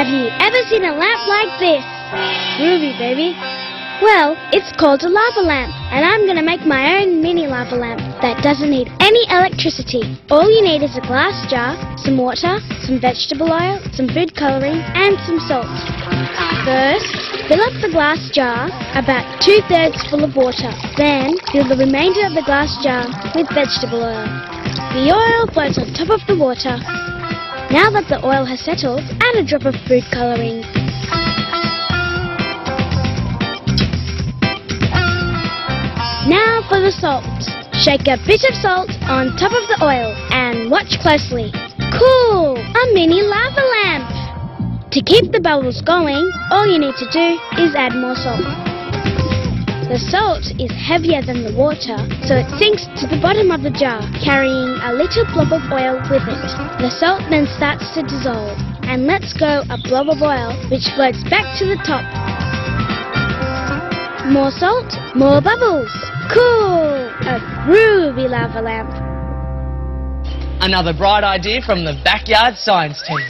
Have you ever seen a lamp like this? Groovy, baby. Well, it's called a lava lamp, and I'm gonna make my own mini lava lamp that doesn't need any electricity. All you need is a glass jar, some water, some vegetable oil, some food colouring, and some salt. First, fill up the glass jar about 2/3 full of water. Then, fill the remainder of the glass jar with vegetable oil. The oil floats on top of the water. Now that the oil has settled, add a drop of food colouring. Now for the salt. Shake a bit of salt on top of the oil and watch closely. Cool! A mini lava lamp! To keep the bubbles going, all you need to do is add more salt. The salt is heavier than the water, so it sinks to the bottom of the jar, carrying a little blob of oil with it. The salt then starts to dissolve and lets go a blob of oil which floats back to the top. More salt, more bubbles. Cool! A groovy lava lamp. Another bright idea from the Backyard Science team.